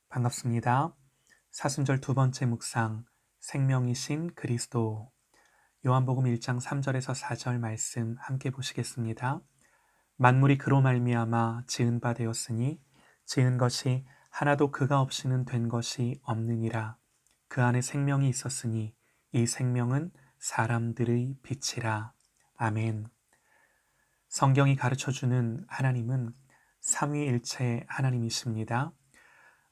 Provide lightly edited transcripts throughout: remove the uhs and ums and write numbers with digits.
반갑습니다. 사순절 두 번째 묵상, 생명이신 그리스도. 요한복음 1장 3절에서 4절 말씀 함께 보시겠습니다. 만물이 그로 말미암아 지은 바 되었으니 지은 것이 하나도 그가 없이는 된 것이 없느니라. 그 안에 생명이 있었으니 이 생명은 사람들의 빛이라. 아멘. 성경이 가르쳐주는 하나님은 삼위일체 하나님이십니다.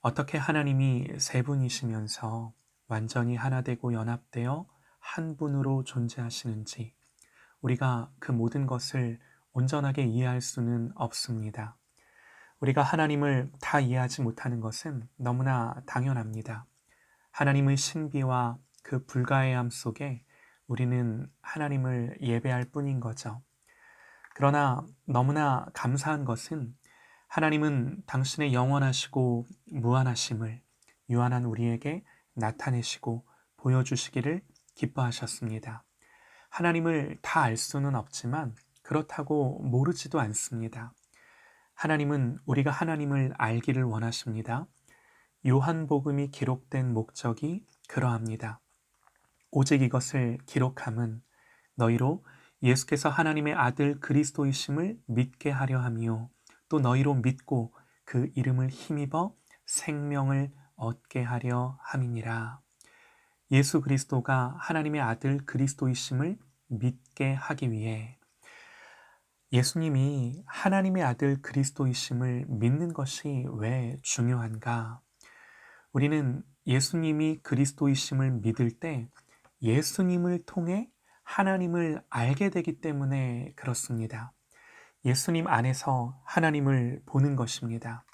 어떻게 하나님이 세 분이시면서 완전히 하나 되고 연합되어 한 분으로 존재하시는지 우리가 그 모든 것을 온전하게 이해할 수는 없습니다. 우리가 하나님을 다 이해하지 못하는 것은 너무나 당연합니다. 하나님의 신비와 그 불가해함 속에 우리는 하나님을 예배할 뿐인 거죠. 그러나 너무나 감사한 것은 하나님은 당신의 영원하시고 무한하심을 유한한 우리에게 나타내시고 보여주시기를 기뻐하셨습니다. 하나님을 다 알 수는 없지만 그렇다고 모르지도 않습니다. 하나님은 우리가 하나님을 알기를 원하십니다. 요한복음이 기록된 목적이 그러합니다. 오직 이것을 기록함은 너희로 예수께서 하나님의 아들 그리스도이심을 믿게 하려 함이요 또 너희로 믿고 그 이름을 힘입어 생명을 얻게 하려 함이니라. 예수 그리스도가 하나님의 아들 그리스도이심을 믿게 하기 위해 예수님이 하나님의 아들 그리스도이심을 믿는 것이 왜 중요한가? 우리는 예수님이 그리스도이심을 믿을 때 예수님을 통해 하나님을 알게 되기 때문에 그렇습니다. 예수님 안에서 하나님을 보는 것입니다.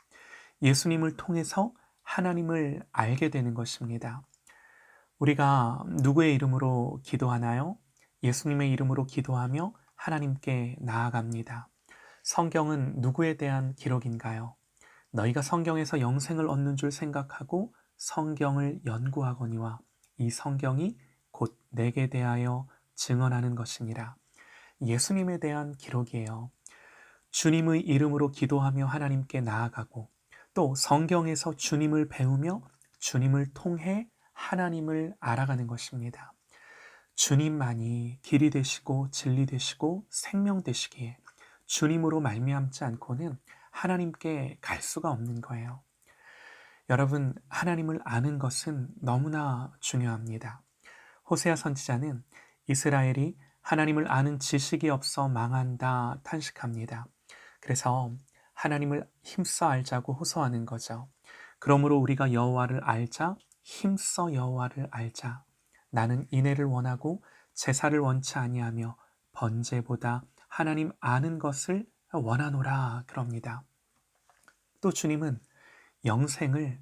예수님을 통해서 하나님을 알게 되는 것입니다. 우리가 누구의 이름으로 기도하나요? 예수님의 이름으로 기도하며 하나님께 나아갑니다. 성경은 누구에 대한 기록인가요? 너희가 성경에서 영생을 얻는 줄 생각하고 성경을 연구하거니와 이 성경이 곧 내게 대하여 증언하는 것이니라. 예수님에 대한 기록이에요. 주님의 이름으로 기도하며 하나님께 나아가고 또 성경에서 주님을 배우며 주님을 통해 하나님을 알아가는 것입니다. 주님만이 길이 되시고 진리 되시고 생명 되시기에 주님으로 말미암지 않고는 하나님께 갈 수가 없는 거예요. 여러분, 하나님을 아는 것은 너무나 중요합니다. 호세아 선지자는 이스라엘이 하나님을 아는 지식이 없어 망한다 탄식합니다. 그래서 하나님을 힘써 알자고 호소하는 거죠. 그러므로 우리가 여호와를 알자, 힘써 여호와를 알자. 나는 인애를 원하고 제사를 원치 아니하며 번제보다 하나님 아는 것을 원하노라 그럽니다. 또 주님은 영생을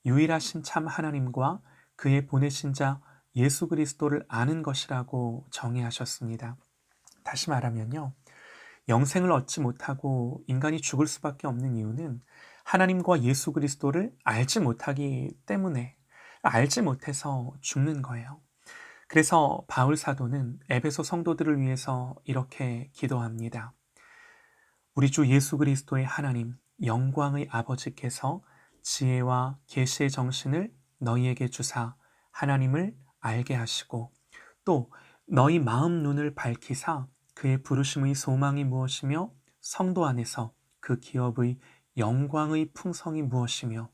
유일하신 참 하나님과 그의 보내신 자 예수 그리스도를 아는 것이라고 정의하셨습니다. 다시 말하면요. 영생을 얻지 못하고 인간이 죽을 수밖에 없는 이유는 하나님과 예수 그리스도를 알지 못하기 때문에 알지 못해서 죽는 거예요. 그래서 바울 사도는 에베소 성도들을 위해서 이렇게 기도합니다. 우리 주 예수 그리스도의 하나님 영광의 아버지께서 지혜와 계시의 정신을 너희에게 주사 하나님을 알게 하시고 또 너희 마음 눈을 밝히사 그의 부르심의 소망이 무엇이며 성도 안에서 그 기업의 영광의 풍성이 무엇이며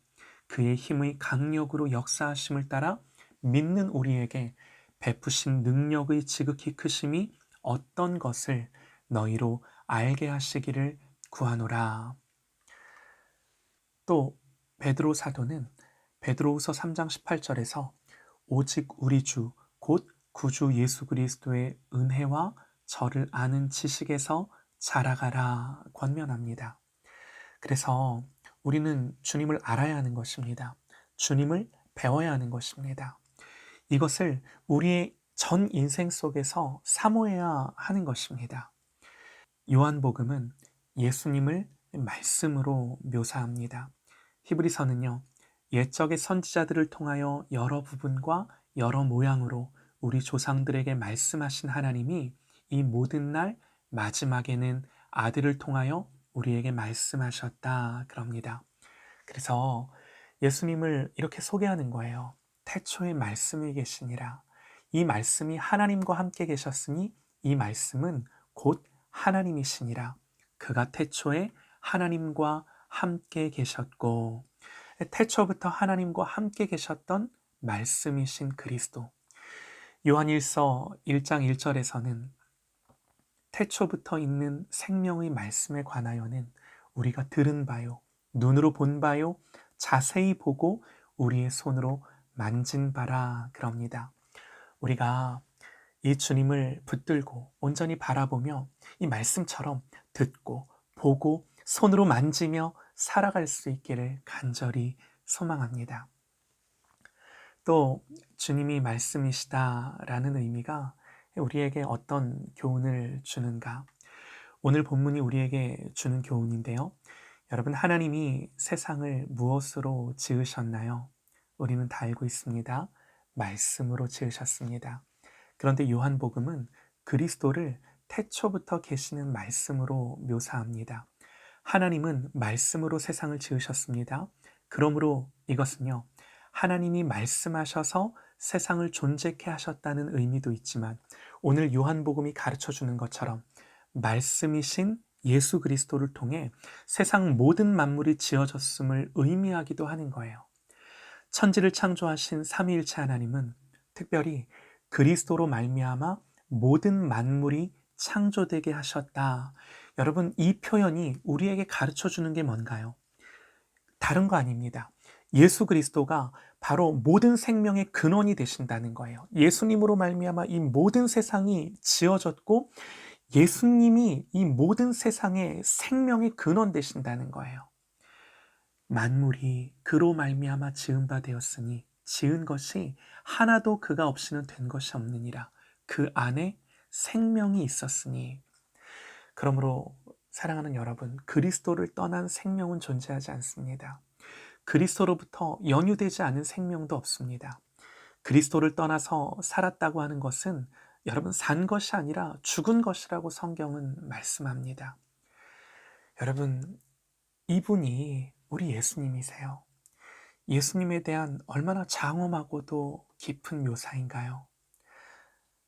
그의 힘의 강력으로 역사하심을 따라 믿는 우리에게 베푸신 능력의 지극히 크심이 어떤 것을 너희로 알게 하시기를 구하노라. 또 베드로 사도는 베드로후서 3장 18절에서 오직 우리 주 곧 구주 예수 그리스도의 은혜와 저를 아는 지식에서 자라가라 권면합니다. 그래서 우리는 주님을 알아야 하는 것입니다. 주님을 배워야 하는 것입니다. 이것을 우리의 전 인생 속에서 사모해야 하는 것입니다. 요한복음은 예수님을 말씀으로 묘사합니다. 히브리서는요, 옛적의 선지자들을 통하여 여러 부분과 여러 모양으로 우리 조상들에게 말씀하신 하나님이 이 모든 날 마지막에는 아들을 통하여 우리에게 말씀하셨다 그럽니다. 그래서 예수님을 이렇게 소개하는 거예요. 태초에 말씀이 계시니라. 이 말씀이 하나님과 함께 계셨으니 이 말씀은 곧 하나님이시니라. 그가 태초에 하나님과 함께 계셨고, 태초부터 하나님과 함께 계셨던 말씀이신 그리스도. 요한일서 1장 1절에서는 태초부터 있는 생명의 말씀에 관하여는 우리가 들은 바요, 눈으로 본 바요, 자세히 보고 우리의 손으로 만진 바라 그럽니다. 우리가 이 주님을 붙들고 온전히 바라보며 이 말씀처럼 듣고 보고 손으로 만지며 살아갈 수 있기를 간절히 소망합니다. 또 주님이 말씀이시다라는 의미가 우리에게 어떤 교훈을 주는가? 오늘 본문이 우리에게 주는 교훈인데요. 여러분, 하나님이 세상을 무엇으로 지으셨나요? 우리는 다 알고 있습니다. 말씀으로 지으셨습니다. 그런데 요한복음은 그리스도를 태초부터 계시는 말씀으로 묘사합니다. 하나님은 말씀으로 세상을 지으셨습니다. 그러므로 이것은요, 하나님이 말씀하셔서 세상을 존재케 하셨다는 의미도 있지만, 오늘 요한복음이 가르쳐주는 것처럼 말씀이신 예수 그리스도를 통해 세상 모든 만물이 지어졌음을 의미하기도 하는 거예요. 천지를 창조하신 삼위일체 하나님은 특별히 그리스도로 말미암아 모든 만물이 창조되게 하셨다. 여러분, 이 표현이 우리에게 가르쳐주는 게 뭔가요? 다른 거 아닙니다. 예수 그리스도가 바로 모든 생명의 근원이 되신다는 거예요. 예수님으로 말미암아 이 모든 세상이 지어졌고 예수님이 이 모든 세상의 생명의 근원 되신다는 거예요. 만물이 그로 말미암아 지은 바 되었으니 지은 것이 하나도 그가 없이는 된 것이 없느니라. 그 안에 생명이 있었으니. 그러므로 사랑하는 여러분, 그리스도를 떠난 생명은 존재하지 않습니다. 그리스도로부터 연유되지 않은 생명도 없습니다. 그리스도를 떠나서 살았다고 하는 것은 여러분, 산 것이 아니라 죽은 것이라고 성경은 말씀합니다. 여러분, 이분이 우리 예수님이세요. 예수님에 대한 얼마나 장엄하고도 깊은 묘사인가요?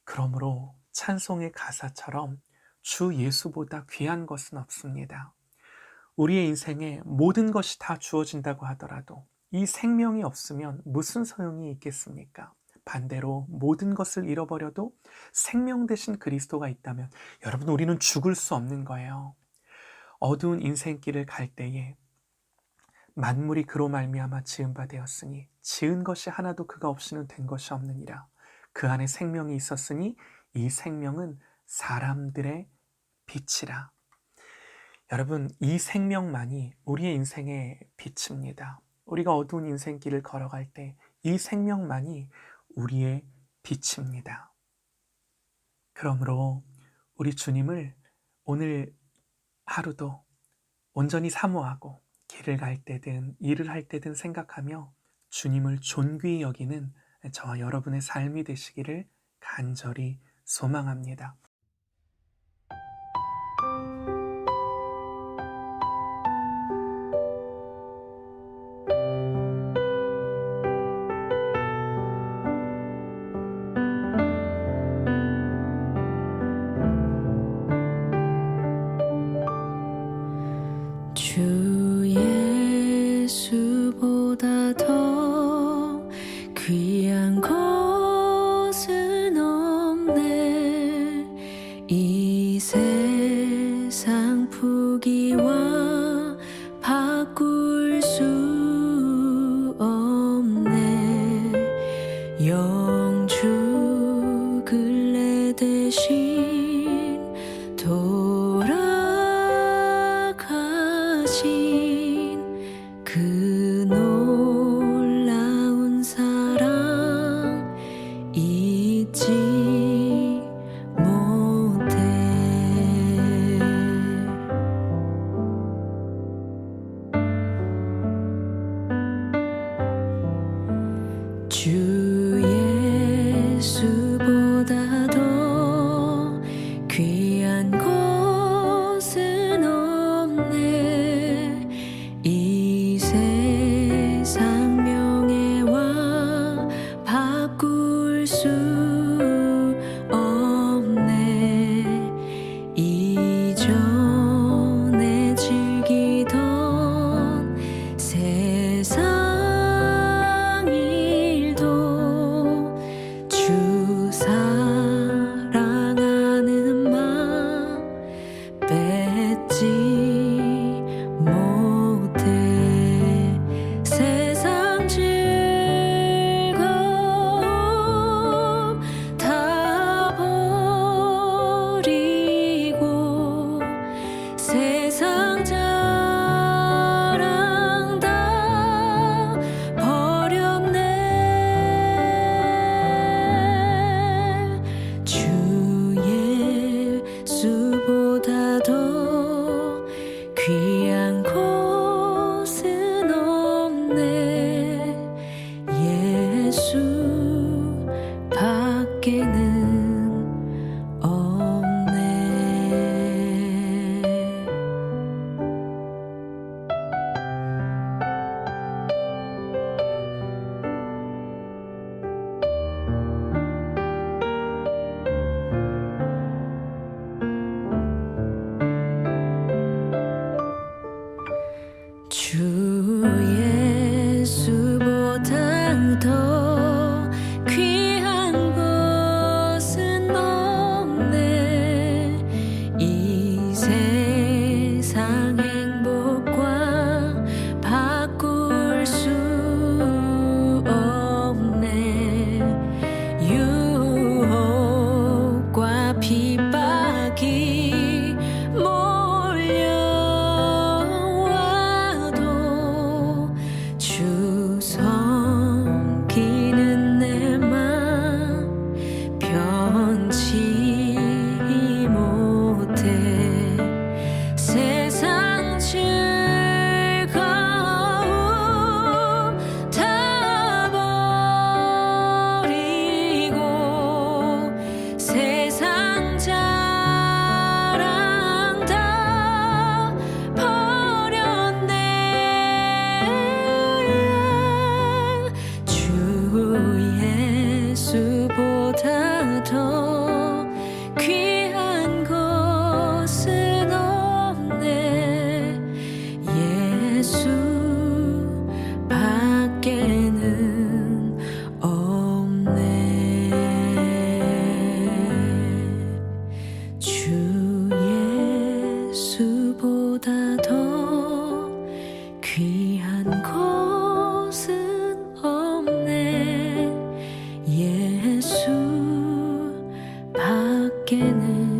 그러므로 찬송의 가사처럼 주 예수보다 귀한 것은 없습니다. 우리의 인생에 모든 것이 다 주어진다고 하더라도 이 생명이 없으면 무슨 소용이 있겠습니까? 반대로 모든 것을 잃어버려도 생명 대신 그리스도가 있다면 여러분, 우리는 죽을 수 없는 거예요. 어두운 인생길을 갈 때에 만물이 그로 말미암아 지은 바 되었으니 지은 것이 하나도 그가 없이는 된 것이 없느니라. 그 안에 생명이 있었으니 이 생명은 사람들의 빛이라. 여러분, 이 생명만이 우리의 인생의 빛입니다. 우리가 어두운 인생길을 걸어갈 때 이 생명만이 우리의 빛입니다. 그러므로 우리 주님을 오늘 하루도 온전히 사모하고 길을 갈 때든 일을 할 때든 생각하며 주님을 존귀히 여기는 저와 여러분의 삶이 되시기를 간절히 소망합니다. 주 예수보다 더 귀한 것은 없네. 이 세상 부귀와 바꿀 수 없네. 영주 근래 대신 그 놀라운 사랑 잊지 못해. 주 예수보다 더 귀한 것은 없네. 이 세상 밖에는